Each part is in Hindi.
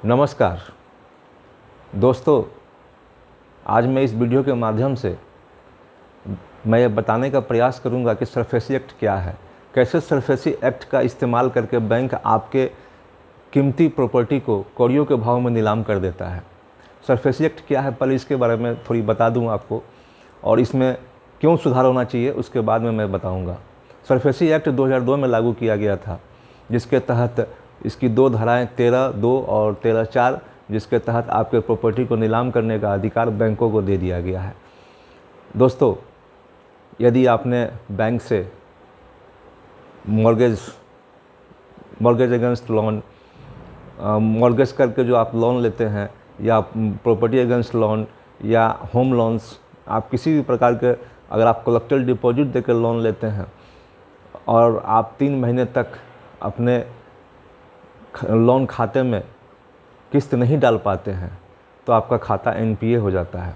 नमस्कार दोस्तों, आज मैं इस वीडियो के माध्यम से मैं ये बताने का प्रयास करूंगा कि सरफेसी एक्ट क्या है, कैसे सरफेसी एक्ट का इस्तेमाल करके बैंक आपके कीमती प्रॉपर्टी को कौड़ियों के भाव में नीलाम कर देता है। सरफेसी एक्ट क्या है, पहले इसके बारे में थोड़ी बता दूं आपको, और इसमें क्यों सुधार होना चाहिए उसके बाद में मैं बताऊंगा। सरफेसी एक्ट 2002 में लागू किया गया था, जिसके तहत इसकी दो धाराएं 13(2) और 13(4), जिसके तहत आपके प्रॉपर्टी को नीलाम करने का अधिकार बैंकों को दे दिया गया है। दोस्तों, यदि आपने बैंक से मॉर्गेज अगेंस्ट लोन, मॉर्गेज करके जो आप लोन लेते हैं, या प्रॉपर्टी अगेंस्ट लोन या होम लोन्स, आप किसी भी प्रकार के अगर आप कोलेक्टेड डिपॉजिट देकर लोन लेते हैं और आप 3 महीने तक अपने लोन खाते में किस्त नहीं डाल पाते हैं तो आपका खाता एनपीए हो जाता है।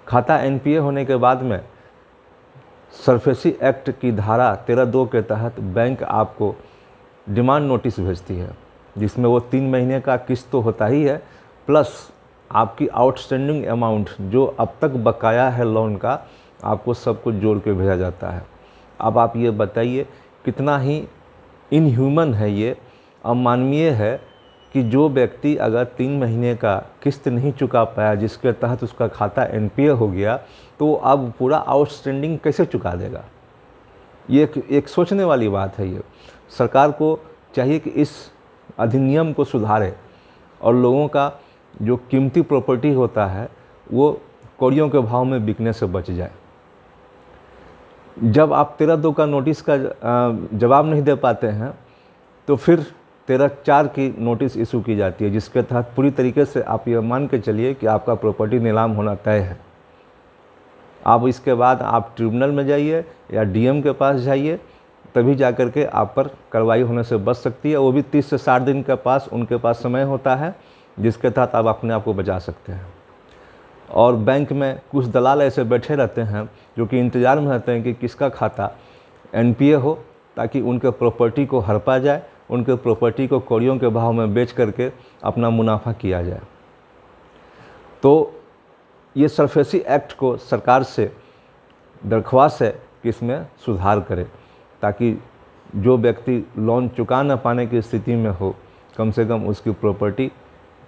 खाता एनपीए होने के बाद में सरफेसी एक्ट की धारा 13(2) के तहत बैंक आपको डिमांड नोटिस भेजती है, जिसमें वो 3 महीने का किस्त तो होता ही है, प्लस आपकी आउटस्टैंडिंग अमाउंट जो अब तक बकाया है लोन का, आपको सब कुछ जोड़ के भेजा जाता है। अब आप ये बताइए, कितना ही इनह्यूमन है, ये अमानवीय है कि जो व्यक्ति अगर 3 महीने का किस्त नहीं चुका पाया, जिसके तहत उसका खाता एनपीए हो गया, तो अब पूरा आउटस्टैंडिंग कैसे चुका देगा। ये एक सोचने वाली बात है। ये सरकार को चाहिए कि इस अधिनियम को सुधारे और लोगों का जो कीमती प्रॉपर्टी होता है वो कौड़ियों के भाव में बिकने से बच जाए। जब आप 13(2) का नोटिस का जवाब नहीं दे पाते हैं तो फिर 13(4) की नोटिस इशू की जाती है, जिसके तहत पूरी तरीके से आप ये मान के चलिए कि आपका प्रॉपर्टी नीलाम होना तय है। आप इसके बाद आप ट्रिब्यूनल में जाइए या डीएम के पास जाइए, तभी जा कर के आप पर कार्रवाई होने से बच सकती है। वो भी 30 से 60 दिन के पास उनके पास समय होता है, जिसके तहत आप अपने आप को बचा सकते हैं। और बैंक में कुछ दलाल ऐसे बैठे रहते हैं जो कि इंतज़ार में रहते हैं कि किसका खाता एनपीए हो, ताकि उनके प्रॉपर्टी को हड़पा जाए, उनके प्रॉपर्टी को कौड़ियों के भाव में बेच करके अपना मुनाफा किया जाए। तो ये सरफेसी एक्ट को सरकार से दरख्वास्त है कि इसमें सुधार करे, ताकि जो व्यक्ति लोन चुका न पाने की स्थिति में हो, कम से कम उसकी प्रॉपर्टी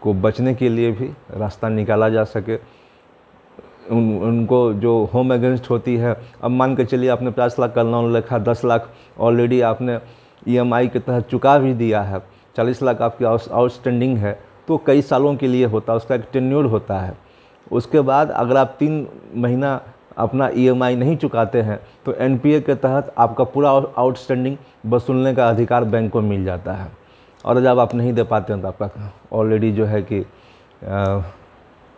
को बचने के लिए भी रास्ता निकाला जा सके। उनको जो होम अगेंस्ट होती है, अब मान के चलिए आपने 50 लाख का लोन रखा, 10 लाख ऑलरेडी आपने ईएमआई के तहत चुका भी दिया है, 40 लाख आपकी आउटस्टैंडिंग है, तो कई सालों के लिए होता है, उसका एक टेन्योर होता है। उसके बाद अगर आप 3 महीना अपना ईएमआई नहीं चुकाते हैं तो एनपीए के तहत आपका पूरा आउटस्टैंडिंग वसूलने का अधिकार बैंक को मिल जाता है। और जब आप नहीं दे पाते हैं तो आपका ऑलरेडी जो है कि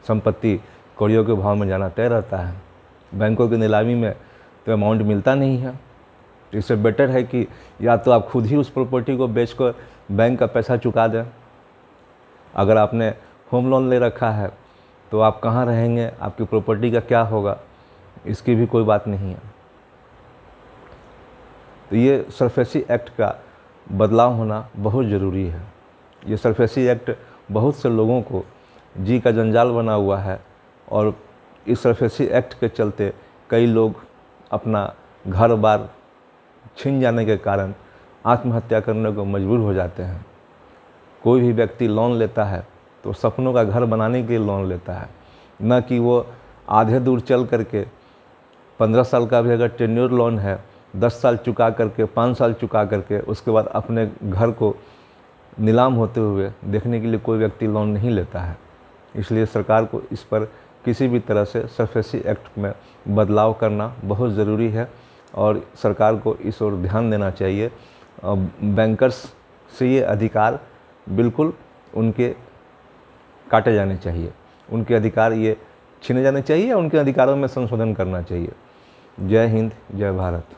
संपत्ति कौड़ियों के भाव में जाना तय रहता है। बैंकों की नीलामी में तो अमाउंट मिलता नहीं है। इससे बेटर है कि या तो आप खुद ही उस प्रॉपर्टी को बेचकर बैंक का पैसा चुका दें। अगर आपने होम लोन ले रखा है तो आप कहाँ रहेंगे, आपकी प्रॉपर्टी का क्या होगा, इसकी भी कोई बात नहीं है। तो ये सरफेसी एक्ट का बदलाव होना बहुत ज़रूरी है। ये सरफेसी एक्ट बहुत से लोगों को जी का जंजाल बना हुआ है, और इस सरफेसी एक्ट के चलते कई लोग अपना घर बार छिन जाने के कारण आत्महत्या करने को मजबूर हो जाते हैं। कोई भी व्यक्ति लोन लेता है तो सपनों का घर बनाने के लिए लोन लेता है, न कि वो आधे दूर चल करके 15 साल का भी अगर टेन्योर लोन है, 10 साल चुका करके, 5 साल चुका करके, उसके बाद अपने घर को नीलाम होते हुए देखने के लिए कोई व्यक्ति लोन नहीं लेता है। इसलिए सरकार को इस पर किसी भी तरह से सरफेसी एक्ट में बदलाव करना बहुत ज़रूरी है, और सरकार को इस ओर ध्यान देना चाहिए। बैंकर्स से ये अधिकार बिल्कुल उनके काटे जाने चाहिए, उनके अधिकार ये छीने जाने चाहिए, उनके अधिकारों में संशोधन करना चाहिए। जय हिंद, जय भारत।